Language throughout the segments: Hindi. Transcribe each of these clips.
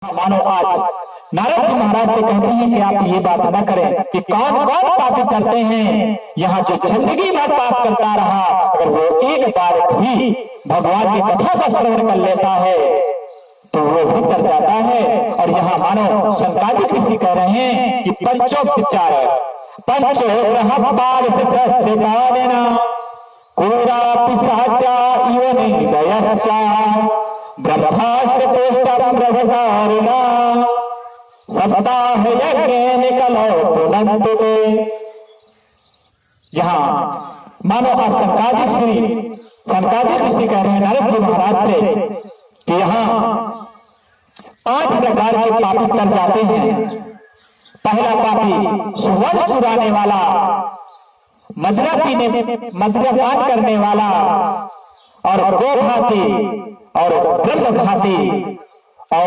मानो आज नारद जी महाराज से कहते हैं कि आप ये बात न करें कि कौन कौन पाप करते हैं। यहाँ जो जिंदगी भर पाप करता रहा अगर वो एक बार भी भगवान की कथा का श्रवण कर लेता है तो वो भी कर जाता है। और यहाँ मानो शंकराचार्य ऋषि कह रहे हैं कि पंचोपचार पंचोग्रहपाल से कूरा पिशाचा इव निदयश्चा ब्रह्माश्रतेष्टं ब्रह्मचारिणा सप्ताह यज्ञेन कलो पुनन्ते। यहाँ मानो आज शंकराचार्य ऋषि कह रहे हैं नारद जी महाराज से कि यहाँ 5 प्रकार के पापी कर जाते हैं। पहला पापी सुवर्ण चुराने वाला, मद्यपान करने वाला और गोघाती और ब्रह्मघाती और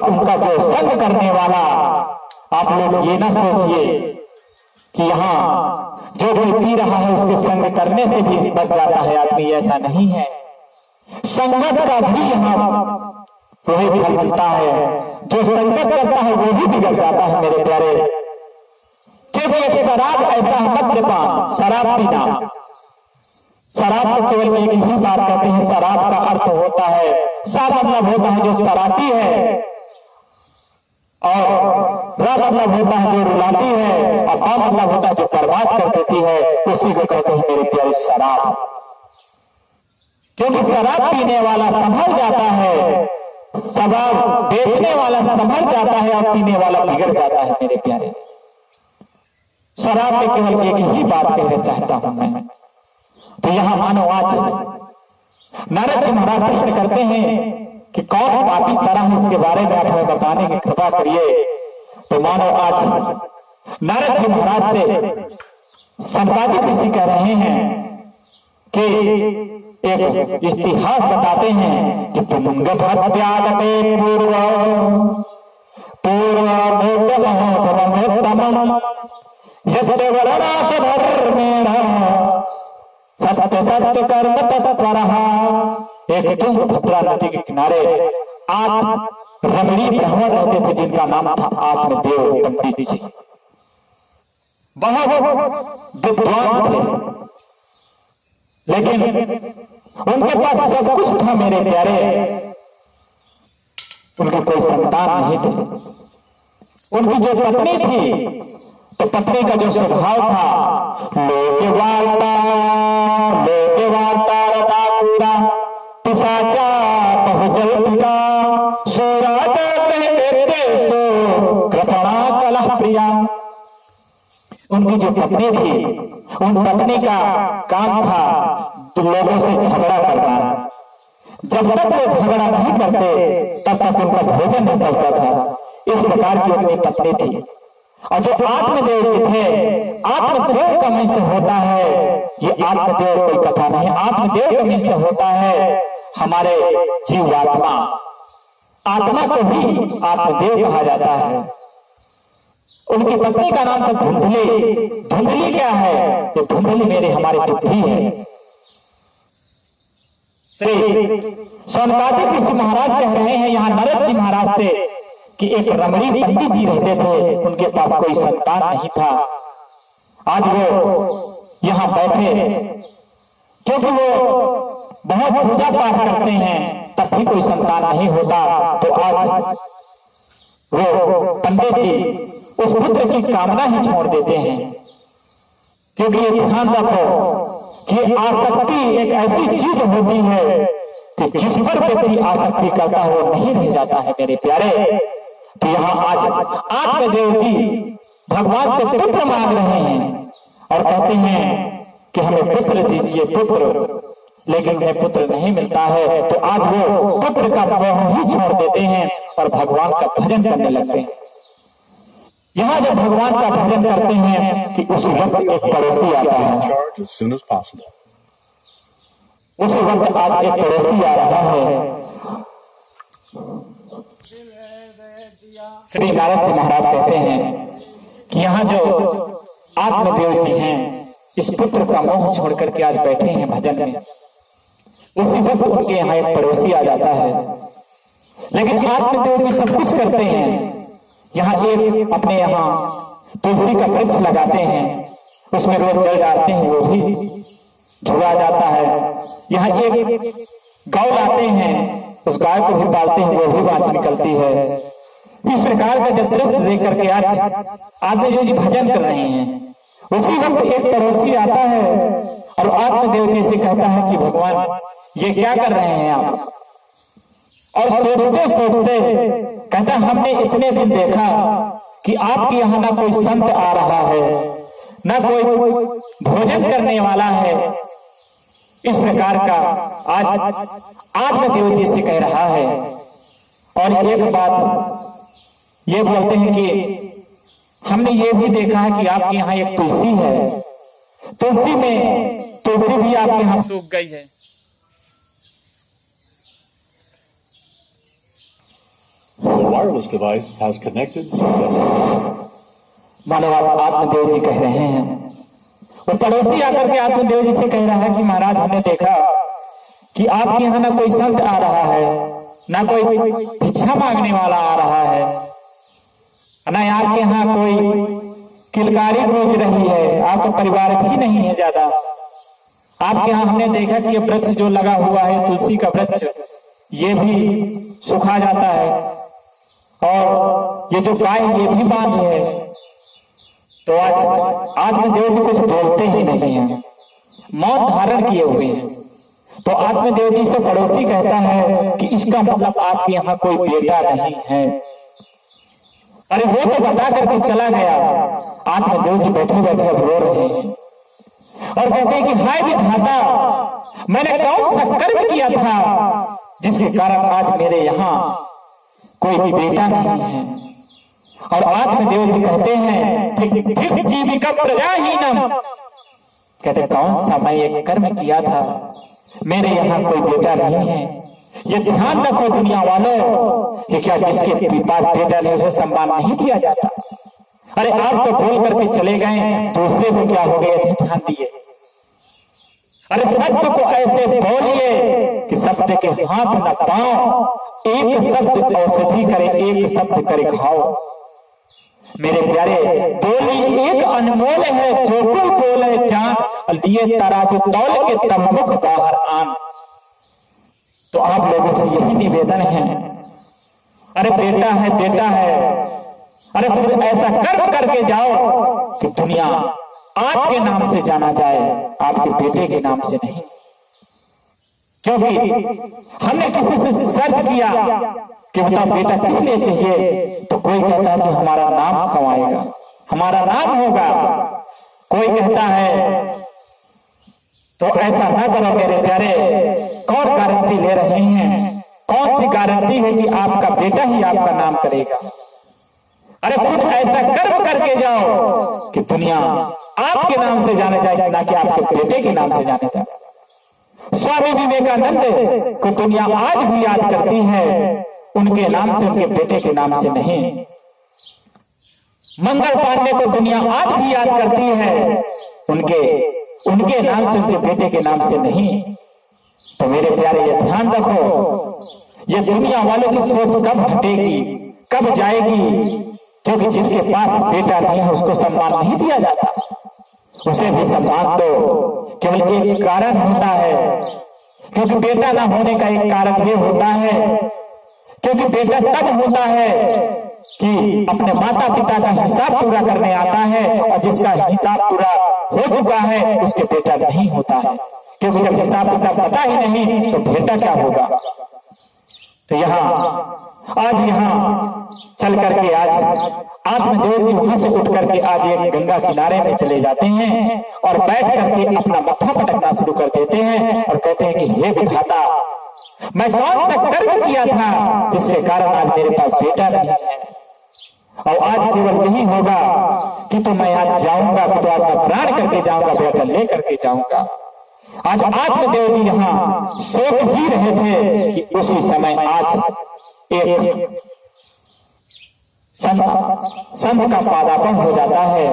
उनका जो संग करने वाला। आप लोग ये ना सोचिए कि यहाँ जो कोई पी रहा है उसके संग करने से भी बच जाता है आदमी, ऐसा नहीं है। संगत का भी यहाँ वही फल मिलता है। जो संगत करता है वो भी बिगड़ जाता है मेरे प्यारे। क्योंकि एक शराब ऐसा है, मद्यपान शराब पीना, शराब को केवल एक ही बात कहते हैं। शराब का अर्थ होता है, सा मतलब होता है जो शराबी है, और रा मतलब होता है जो रुलाती है, और बा मतलब होता है जो बर्बाद कर देती है। उसी को कहते हैं मेरे प्यारे शराब। क्योंकि शराब पीने वाला संभल जाता है, शराब बेचने वाला संभल जाता है और पीने वाला बिगड़ जाता है मेरे प्यारे। शराब में केवल एक ही बात कहना चाहता हूं मैं। तो यहाँ मानो आज नारद जी महाराज प्रश्न करते हैं कि कौन पापी तरह है, इसके बारे में आप हमें बताने की कृपा करिए। तो मानो आज नारद जी महाराज से शंकराचार्य ऋषि कह रहे हैं कि एक इतिहास बताते हैं कि तुंग भक्त्यागते सत्य सत्य कर्म तत्परः। एक तुंगभद्रा नदी के किनारे रमणी ब्राह्मण रहते थे जिनका नाम था आत्मदेव पंडित जी। बहुत विद्वान थे, लेकिन उनके पास सब कुछ था मेरे प्यारे, उनकी कोई संतान नहीं थी। उनकी जो पत्नी थी तो पत्नी का जो स्वभाव था लोके वार्ता रताकुरा पिशाचा बहुजल्पिका सोराजा कहते सो कृपणा कलह प्रिया। उनकी जो पत्नी थी, उन पत्नी का काम था लोगों से झगड़ा करना। जब तक वो झगड़ा नहीं करते तब तक उनका भोजन नहीं पचता था। इस प्रकार की अपनी पत्नी थी। और जो आत्मदेव थे, आत्मदेव का मन से होता है, ये आत्मदेव कोई कथा नहीं, आत्मदेव का मन से होता है हमारे जीवात्मा। आत्मा को ही आत्मदेव कहा जाता है। उनकी पत्नी का नाम था धुंधली। धुंधली क्या है? तो धुंधली मेरे हमारे बुद्धि है। श्री शंकराचार्य ऋषि महाराज कह रहे हैं यहाँ नारद जी महाराज से कि एक रमणी पंडित जी रहते थे, उनके पास कोई संतान नहीं था। आज वो यहाँ बैठे क्योंकि वो बहुत पूजा पाठ करते हैं, तब भी कोई संतान नहीं होता। तो आज वो पंडित जी उस पुत्र की कामना ही छोड़ देते हैं। क्योंकि ये ध्यान रखो कि आसक्ति एक ऐसी चीज होती है कि जिस पर व्यक्ति आसक्ति करता है वो नहीं रह जाता है मेरे प्यारे। तो यहाँ आज आत्मदेव जी भगवान से पुत्र मांग रहे हैं और कहते हैं कि हमें पुत्र दीजिए, पुत्र, लेकिन उन्हें पुत्र नहीं मिलता है। तो आज वो पुत्र का मोह ही छोड़ देते हैं और भगवान का भजन करने लगते हैं। यहाँ जब भगवान का भजन करते हैं कि उसी वक्त एक पड़ोसी आता है। उसी वक्त आज एक पड़ोसी आ रहा है। श्री नारद जी महाराज कहते हैं कि यहाँ जो आत्मदेव जी हैं, इस पुत्र का मोह छोड़ करके आज बैठे हैं भजन में। उसी वक्त उनके यहाँ एक पड़ोसी आ जाता है लेकिन आत्मदेव जी सब कुछ करते हैं। यहाँ एक अपने यहाँ तुलसी का वृक्ष लगाते हैं, उसमें रोज जल डालते हैं, वो भी झुला जाता है। यहाँ एक गौ लाते हैं, उस गाय को भी पालते हैं, वो भी बांस निकलती है। इस प्रकार का जब दृश्य देख करके आज आत्मदेव जी भजन कर रहे हैं, उसी वक्त एक पड़ोसी आता है और आत्मदेव जी से कहता है कि भगवान ये क्या कर रहे हैं आप? और सोचते सोचते कहता हमने इतने दिन देखा कि आपके यहाँ ना कोई संत आ रहा है, ना कोई भोजन करने वाला है। इस प्रकार का आज आत्मदेव जी से कह रहा है। और एक बात ये बोलते हैं कि हमने ये भी देखा है कि आपके यहाँ एक तुलसी है, तुलसी भी आपके यहाँ सूख गई है। The wireless device has connected successfully. मानव आत्मदेव जी कह रहे हैं, वो पड़ोसी आकर के आत्मदेव जी से कह रहा है कि महाराज हमने देखा कि आपके यहाँ ना कोई संत आ रहा है, ना कोई भिक्षा मांगने वाला आ रहा है, ना आपके यहाँ कोई किलकारी गूंज रही है, आपका परिवार भी नहीं है ज्यादा। आपके यहाँ हमने देखा कि ये वृक्ष जो लगा हुआ है तुलसी का वृक्ष, ये भी सुखा जाता है, और ये जो गाय ये भी बांझ है। तो आज आत्मदेव जी कुछ बोलते ही नहीं है, मौन धारण किए हुए हैं। तो आत्मदेव जी से पड़ोसी कहता है कि इसका मतलब आपके यहाँ कोई बेटा नहीं है। अरे वो तो बता करके चला गया। आत्मदेव जी बैठे बैठे अब रो रहे हैं और कहते हैं कि हाय विधाता, मैंने कौन सा कर्म किया था जिसके कारण आज मेरे यहाँ कोई भी बेटा नहीं है। और आत्मदेव जी कहते हैं जीविका प्रजाहीनम, कहते कौन सा मैं एक कर्म किया था, मेरे यहाँ कोई बेटा नहीं है। ये ध्यान रखो दुनिया वालों कि क्या जिसके पास बेटा नहीं उसे सम्मान नहीं दिया जाता। अरे आप तो बोल करके चले गए, दूसरे को क्या हो गया ध्यान दिए। अरे सत्य को ऐसे बोलिए कि सत्य के हाथ न पाओ, एक शब्द औषधि करे, एक शब्द करे खाओ। मेरे प्यारे बोली एक अनमोल है, जो कोई बोले जान, लिए तराजू तौल के तब मुख बाहर आन। तो आप लोगों से यही निवेदन है, अरे बेटा है, अरे फिर ऐसा कर्म करके जाओ कि दुनिया आपके नाम से जाना जाए, आपके बेटे के नाम से नहीं। क्योंकि हमने किसी से सर्च किया कि बताओ बेटा किस लिए चाहिए, तो कोई कहता है कि हमारा नाम कमाएगा, हमारा नाम होगा। कोई कहता है तो ऐसा ना करो मेरे प्यारे। कौन गारंटी ले रहे हैं, कौन सी गारंटी है कि आपका बेटा ही आपका नाम करेगा। अरे खुद ऐसा कर्म करके जाओ कि दुनिया आपके नाम से जाने जाए, ना कि आपके बेटे के नाम से जाने जाए। स्वामी विवेकानंद को दुनिया आज भी याद करती है, उनके नाम से, उनके बेटे के नाम से नहीं। मंगल पांडे को दुनिया आज भी याद करती है, उनके नाम से, उनके बेटे के नाम से नहीं। तो मेरे प्यारे ये ध्यान रखो, ये दुनिया वालों की सोच कब हटेगी, कब जाएगी। क्योंकि जिसके पास बेटा नहीं है उसको सम्मान नहीं दिया जाता, उसे भी सम्मान दो। केवल एक कारण होता है, क्योंकि बेटा ना होने का एक कारण ये होता है, क्योंकि बेटा तब होता है कि अपने माता पिता का हिसाब पूरा करने आता है, और जिसका हिसाब पूरा हो चुका है उसके बेटा नहीं होता है। क्योंकि जब हिसाब किताब पता ही नहीं तो बेटा क्या होगा। तो आज यहाँ चल करके आज आत्मदेव जी वहां से उठ करके आज एक गंगा किनारे में चले जाते हैं और बैठ करके अपना मत्था पटकना शुरू कर देते हैं और कहते हैं कि हे विधाता, मैं कौन सा कर्म किया था जिसके कारण आज मेरे पास बेटा नहीं है। और आज केवल यही होगा कि तो मैं आज जाऊंगा, तो आज मैं प्राण करके जाऊंगा, बेटा ले करके जाऊंगा। आज आत्मदेव जी यहाँ सोच ही रहे थे कि उसी समय आज एक संत का पादापन हो जाता है,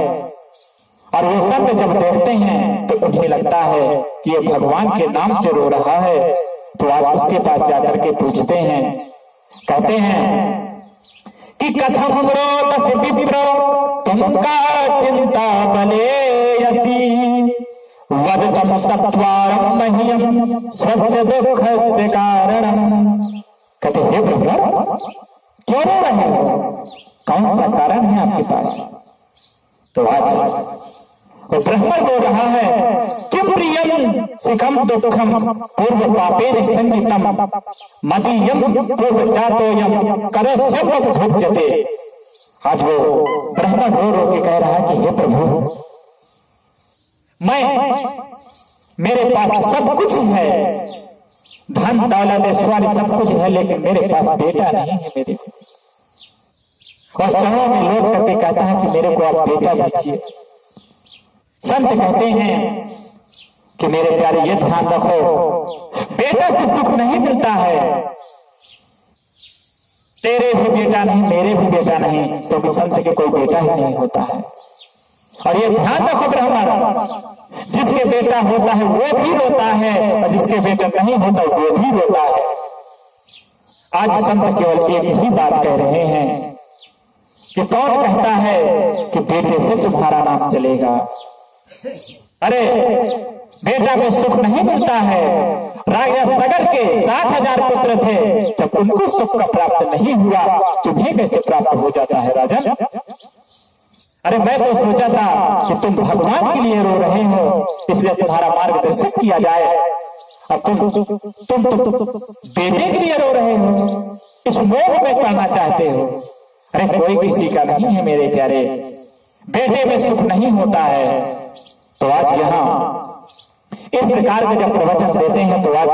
और वो संत जब देखते हैं तो उन्हें लगता है कि ये भगवान के नाम से रो रहा है। तो आप उसके पास जाकर के पूछते हैं कहते हैं कि कथम रोदस विप्रो तुमका चिंता बलेयसी वदतम सत्वारम मह्यम स्वस्य दुःखस्य कारणम। कहते हे प्रभु क्यों रो रहे हो, कौन सा कारण है आपके पास? तो आज वो ब्रह्मण बोल रहा है किम प्रियम सिखम दुखम पूर्व पापेन संगीतम मदीयम पूर्व जातोयम करस्यम भुज्यते। आज वो ब्रह्मण रो रो के कह रहा है कि हे प्रभु मेरे पास सब कुछ है, धन दौलत ऐश्वर्य सब कुछ है, लेकिन मेरे पास बेटा नहीं है मेरे। और चरणों में लोग करके कहता है कि मेरे को आप बेटा दीजिए। संत कहते हैं कि मेरे प्यारे ये ध्यान रखो, बेटा से सुख नहीं मिलता है। तेरे भी बेटा नहीं, मेरे भी बेटा नहीं, तो संत के कोई बेटा ही नहीं होता है। और ये ध्यान रखो ब्राह्मण, जिसके बेटा होता है वो भी रोता है, और जिसके बेटा नहीं होता वो भी रोता है। आज संत केवल एक ही बात कह रहे हैं कि कौन कहता है कि बेटे से तुम्हारा नाम चलेगा। अरे बेटा को सुख नहीं मिलता है। राजा सगर के 60,000 पुत्र थे, जब उनको सुख का प्राप्त नहीं हुआ, तुम्हें कैसे प्राप्त हो जाता है राजन? अरे मैं तो सोचा था कि तुम भगवान के लिए रो रहे हो, इसलिए तुम्हारा मार्गदर्शन किया जाए, और तुम बेटे के लिए रो रहे हो, इस मोह में पड़ना चाहते हो। अरे कोई किसी का नहीं है मेरे प्यारे, बेटे में सुख नहीं होता है। तो आज यहाँ इस प्रकार के जब प्रवचन देते हैं तो आज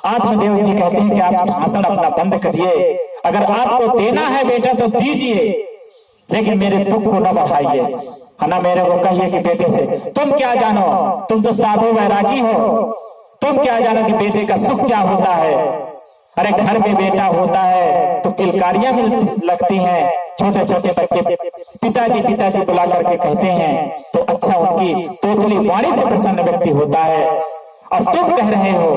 आत्मदेव जी कहते हैं कि आप भाषण अपना बंद करिए, अगर आपको देना है बेटा तो दीजिए, लेकिन मेरे दुख को न बढ़ाइए। है ना, मेरे को कहिए कि बेटे से तुम क्या जानो, तुम तो साधु वैरागी हो, तुम क्या जानो कि बेटे का सुख क्या होता है। अरे घर में बेटा होता है तो किलकारियां लगती हैं, छोटे छोटे बच्चे पिताजी बुला करके कहते हैं तो अच्छा उनकी तोतली वाणी से प्रसन्न व्यक्ति होता है। और तुम कह रहे हो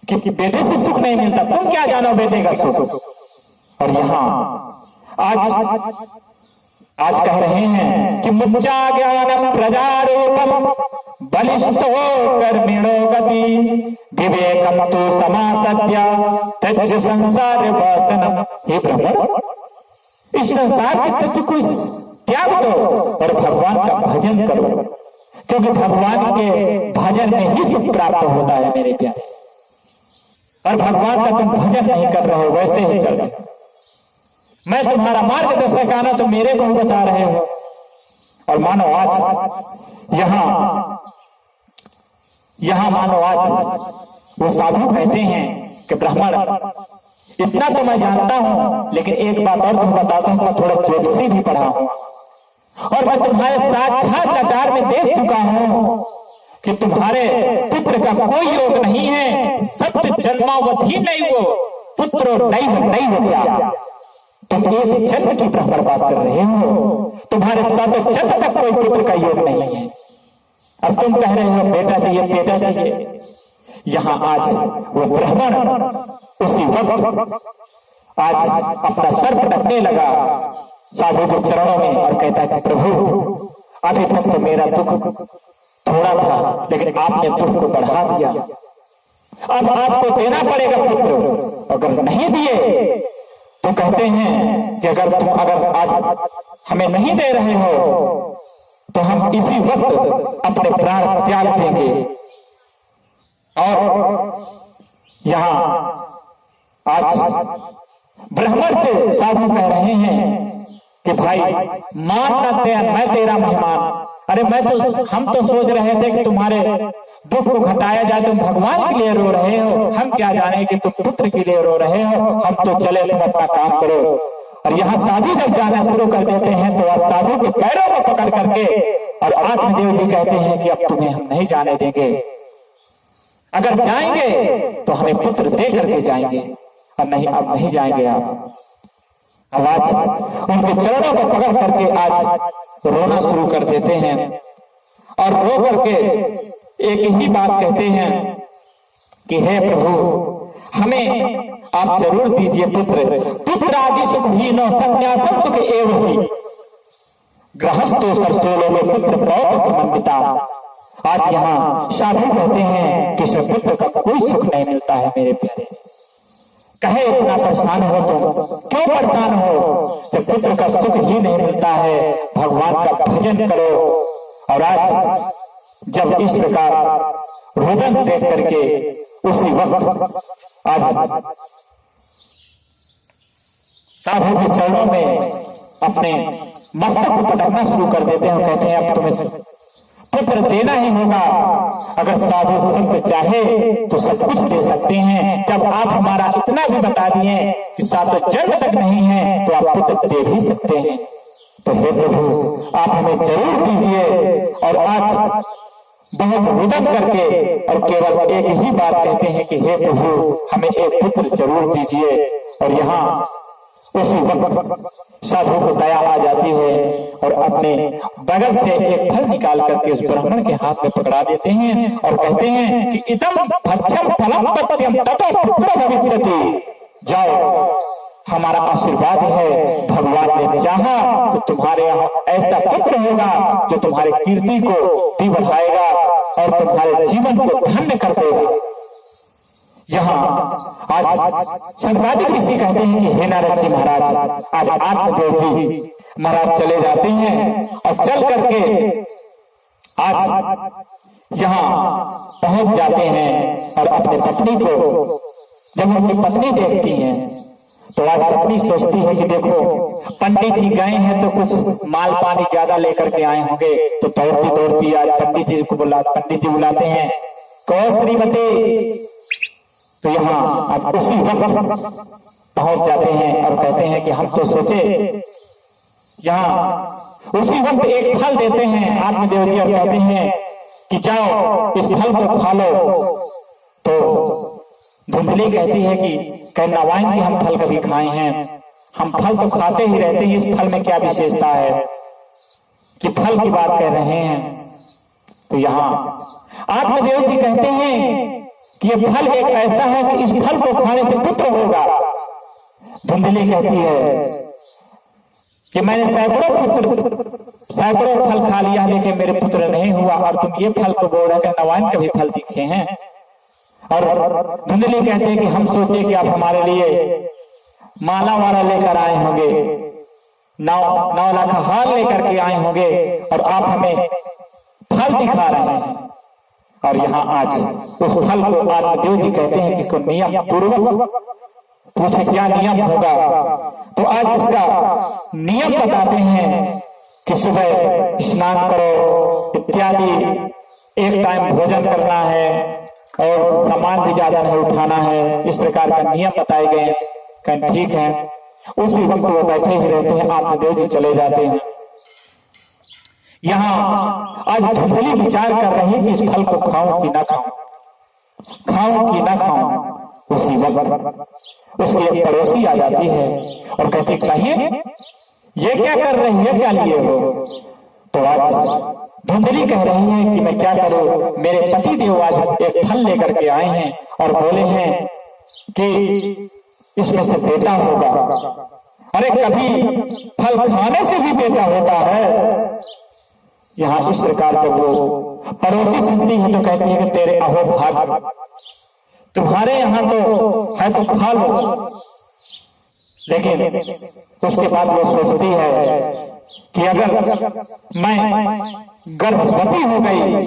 कि बेटे से सुख नहीं मिलता, तुम क्या जानो बेटे का सुख। और यहाँ आज कह रहे हैं कि मुच्चा ज्ञानम प्रजारूपम बलिष्ठो कर्मिणो गति विवेकम तो समासत्य त्यज संसार वासनम। हे ब्रह्म, इस संसार के त्यज को त्याग दो और भगवान का भजन करो, क्योंकि भगवान के भजन में ही सुख प्राप्त होता है मेरे प्यारे। और भगवान का तुम भजन नहीं कर रहे हो, वैसे ही चल रहे। मैं तुम्हारा मार्गदर्शक आना तो मेरे को बता रहे हो। और मानो आज यहाँ मानो आज वो साधु कहते हैं कि ब्राह्मण इतना तो मैं जानता हूं, लेकिन एक बात और तुम बताता हूं, मैं थोड़ा ज्योतिषी भी पढ़ा हूं और मैं तुम्हारे साक्षात नकार में देख चुका हूं कि तुम्हारे पुत्र का कोई योग नहीं है। सत्य जन्मावधि नहीं वो पुत्र नहीं बचा। तुम एक जन्म की ब्राह्मण बात कर रहे हो, तुम्हारे साथ जन्म तक कोई पुत्र का योग नहीं है, और तुम कह रहे हो बेटा चाहिए। यहाँ आज वो ब्राह्मण उसी वक्त आज अपना सर पटकने लगा साधु के चरणों में और कहता है कि प्रभु अभी तक तो मेरा दुख थोड़ा था, लेकिन आपने दुख को बढ़ा दिया। अब आपको देना पड़ेगा पुत्र, अगर नहीं दिए तो कहते हैं कि अगर आज हमें नहीं दे रहे हो तो हम इसी वक्त अपने प्राण त्याग देंगे। और यहाँ आज ब्राह्मण से साधु कह रहे हैं कि भाई मान मैं तेरा मेहमान। अरे हम तो सोच रहे थे कि तुम्हारे दुख को घटाया जाए, तुम भगवान के लिए रो रहे हो, हम क्या जाने कि तुम पुत्र के लिए रो रहे हो। हम तो चले, तुम अपना काम करो। और यहाँ साधु जब जाना शुरू कर देते हैं तो आज साधु के पैरों को पकड़ करके और आत्मदेव जी कहते हैं कि अब तुम्हें हम नहीं जाने देंगे, अगर जाएंगे तो हमें पुत्र दे करके जाएंगे, और नहीं अब नहीं जाएंगे आप। अब आज उनके चरणों को पकड़ करके आज रोना शुरू कर देते हैं और रो करके एक ही बात कहते हैं कि हे प्रभु हमें आप जरूर दीजिए पुत्र। पुत्र आदि सुख ही नो संन्यासम सुख एवं ही गृहस्थो सरसोलो में पुत्र बहुत समन्विता। आज यहाँ साधु कहते हैं कि इसमें पुत्र का कोई सुख नहीं मिलता है मेरे प्यारे। कहे इतना परेशान हो तुम, क्यों परेशान हो जब पुत्र का सुख ही नहीं मिलता है। भगवान का भजन करो। और आज जब इस प्रकार रुदन देख करके उसी वक्त आज साधु के चरणों में अपने मस्तक को पटकना शुरू कर देते हैं और कहते हैं अब तुम्हें पुत्र देना ही होगा। अगर साधु संत चाहे तो सब कुछ दे सकते हैं। जब आप हमारा इतना भी बता दिए कि सातों जन्म तक नहीं है तो आप पुत्र दे ही सकते हैं। तो हे प्रभु आप हमें जरूर दीजिए। और आज बहुत रुदन करके और केवल एक ही बात कहते हैं कि हे प्रभु हमें एक पुत्र जरूर दीजिए। और यहाँ उसी वक्त साधु को दया आ जाती है और अपने बगल से एक फल निकाल करके उस ब्राह्मण के हाथ में पकड़ा देते हैं और कहते हैं कि इदम भक्षम फलम पत्यम ततो पुत्र भविष्यति। जाओ हमारा आशीर्वाद है, भगवान ने चाहा तो तुम्हारे यहाँ ऐसा पुत्र होगा जो तुम्हारे कीर्ति को भी बढ़ाएगा और तुम्हारे जीवन को धन्य कर देगा। यहाँ आज संवादिक ऋषि कहते हैं कि हे नारद जी महाराज आज आत्मदेव जी महाराज चले जाते हैं और चल करके आज यहाँ पहुंच जाते हैं। और अपने पत्नी को जब अपनी पत्नी देखती हैं तो आज पत्नी सोचती है कि देखो पंडित जी गए हैं तो कुछ माल पानी ज्यादा लेकर के आए होंगे। तो दौड़ती दौड़ती आज पंडित जी बुलाते हैं, कहो श्रीमती। तो यहाँ आज उसी वक्त पहुंच जाते हैं और कहते हैं कि हम तो सोचे, यहाँ उसी वक्त एक फल देते हैं आत्मदेव जी और कहते हैं कि जाओ इस फल को खा लो। तो धुंधली कहती है कि कहना वाइन की हम फल कभी खाए हैं, हम फल तो खाते ही रहते हैं, इस फल में क्या विशेषता है कि फल की बात कह रहे हैं। तो यहाँ आत्मदेव जी कहते हैं कि ये फल एक ऐसा है कि इस फल को खाने से पुत्र होगा। धुंधली कहती है कि मैंने सैकड़ों फल खा लिया लेकिन मेरे पुत्र नहीं हुआ और तुम ये फल को बोल रहे हैं। नवाइन के भी फल दिखे हैं। और धुंधली कहते हैं कि हम सोचे कि आप हमारे लिए माला वाला लेकर आए होंगे, 9 लाख हार लेकर के आए होंगे और आप हमें फल दिखा रहे हैं। और यहाँ आज उस फल को आत्मदेव जी कहते हैं कि नियम पूर्वक पूछे क्या नियम होगा। तो आज इसका नियम बताते हैं कि सुबह स्नान करो इत्यादि, एक टाइम भोजन करना है और सामान भी ज्यादा नहीं उठाना है, इस प्रकार का नियम बताए गए। कहीं ठीक है। उसी वक्त वो बैठे ही रहते हैं, आत्मदेव जी चले जाते हैं। यहाँ आज धुंधली विचार कर रही कि इस फल को खाऊं कि ना खाऊं, खाऊं कि ना खाऊं। उसी वक्त उसकी एक पड़ोसी आ जाती है और कहती कहिए ये क्या कर रही है, क्या लिए हो। तो आज धुंधली कह रही है कि मैं क्या करूं, मेरे पति देव आज एक फल लेकर के आए हैं और बोले हैं कि इसमें से बेटा होगा। अरे कभी फल खाने से भी बेटा होता है। यहाँ इस प्रकार जब वो पड़ोसी सुनती है तो कहती है कि तेरे अहो भाग, तुम्हारे यहाँ तो है तो खा लो। लेकिन उसके बाद वो सोचती है कि अगर मैं गर्भवती हो गई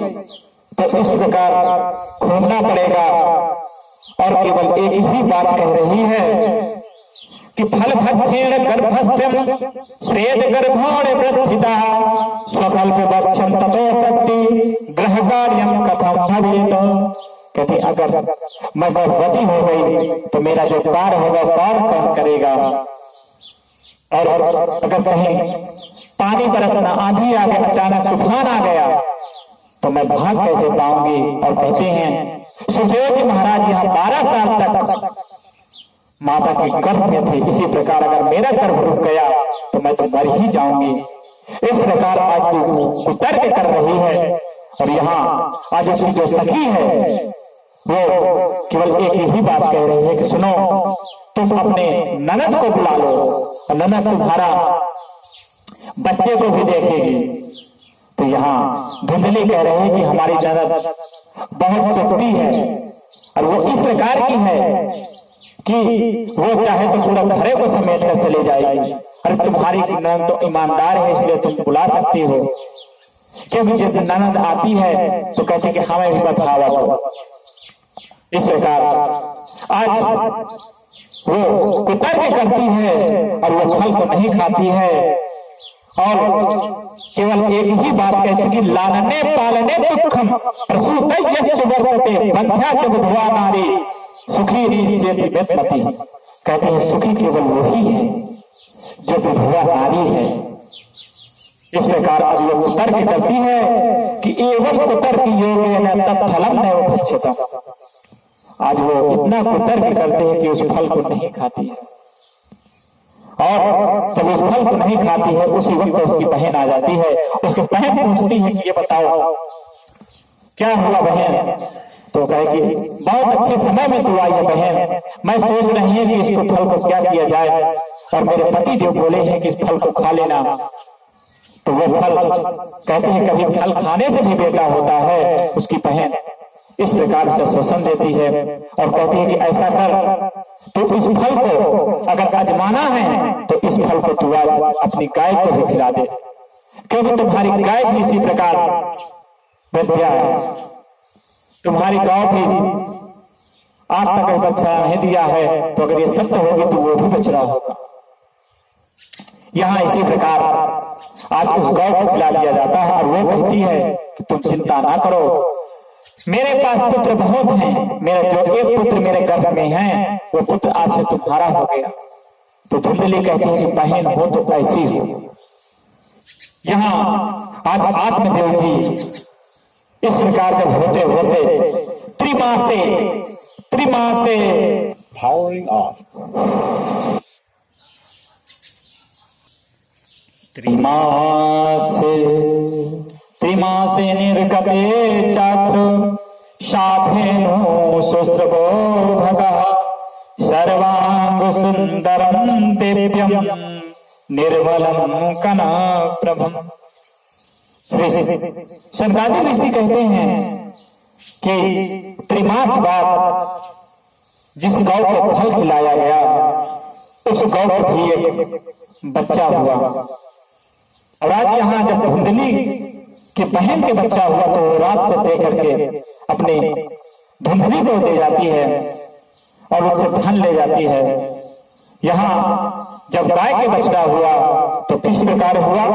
तो इस प्रकार घूमना पड़ेगा। और केवल एक ही बात कह रही है कि फल भक्षेण गर्भस्थम स्वेद गर्भाण वृद्धिता स्वकल्प भक्षम ततो शक्ति ग्रह कार्यम कथम भवेत। कहती अगर मैं गर्भवती हो गई तो मेरा जो कार्य होगा कार्य कौन करेगा। और अगर कहीं पानी बरसना, आंधी आ गया, अचानक तूफान आ गया तो मैं भाग कैसे पाऊंगी। और कहते हैं सुखदेव जी महाराज यहाँ 12 साल तक माता के गर्भ में थे, इसी प्रकार अगर मेरा गर्भ रुक गया तो मैं तो मर ही जाऊंगी। इस प्रकार आज तू कुतर्क कर रही है। और यहाँ आज उसकी जो सखी है वो केवल एक ही बात कह रही है कि सुनो, तुम अपने ननद को बुला लो और ननद तुम्हारा बच्चे को भी देखेगी। तो यहाँ धुंधली कह रहे हैं कि हमारी ननद बहुत चुपती है और वो इस प्रकार की है कि वो चाहे तो पूरा घरे को समेट कर चले जाएगी। अरे तुम्हारी ननद तो ईमानदार है, इसलिए तुम बुला सकती हो, क्योंकि जब ननद आती है तो कहती कि हमें भी बधावा दो। इस प्रकार आज वो कुतर्क करती है और वो फल को नहीं खाती है और केवल एक ही बात कहती है कि लालने पालने दुखम प्रसूतयश्च वर्तते बंध्या च विधवा नारी सुखी निश्चेति मति। कहते हैं सुखी केवल वही है जो विधवा नारी है। इस प्रकार अब वो कुतर्क करती है कि एवं कुतर्क योगेन तत्फलम नैव भक्ष्यते। आज वो इतना कुतर्क करते हैं कि उस फल को नहीं खाती है और जब उस फल को नहीं खाती है उसी वक्त उसकी बहन आ जाती है। उसकी बहन पूछती है कि ये बताओ क्या हुआ बहन? तो कहे कि बहुत अच्छे समय में तू आई है बहन, मैं सोच रही है कि इसको फल को क्या किया जाए और मेरे पति जो बोले हैं कि इस फल को खा लेना। तो वो फल कहते हैं कभी फल खाने से भी बेटा होता है। उसकी बहन इस प्रकार से शोषण देती है और कहती है कि ऐसा कर, तो इस फल को अगर आजमाना है तो इस फल को तू आज अपनी गाय को भी खिला दे, क्योंकि तुम्हारी गाय भी इसी प्रकार विद्या है। तुम्हारी गाय भी आज तक बच्चा नहीं दिया है, तो अगर ये सत्य होगी तो वो भी बच रहा होगा। यहाँ इसी प्रकार आज उस गाय को खिला दिया जाता है और वो कहती है कि तुम चिंता ना करो, मेरे पास पुत्र बहुत हैं, मेरा जो एक पुत्र मेरे गर्भ में है वो पुत्र आज से तुम्हारा हो गया। तो धुंधली कहती है कि बहन हो तो ऐसी हो। यहाँ आज आत्मदेव जी इस प्रकार के होते होते त्रिमासे Powering off. त्रिमासे निर्गते चात्र शाधेनु सुस्रवो भगः सर्वांग सुंदरम दिव्यम निर्मलम कनप्रभम। श्री शंकराचार्य ऋषि कहते हैं कि त्रिमास बाद जिस गौ को फल खिलाया गया उस गौ को भी एक बच्चा हुआ। और आज यहाँ जब धुंधली की बहन के बच्चा हुआ तो रात को दे करके अपनी धुंधली को दे जाती है और उससे धन ले जाती है। यहाँ जब गाय के बछड़ा हुआ तो किस प्रकार हुआ?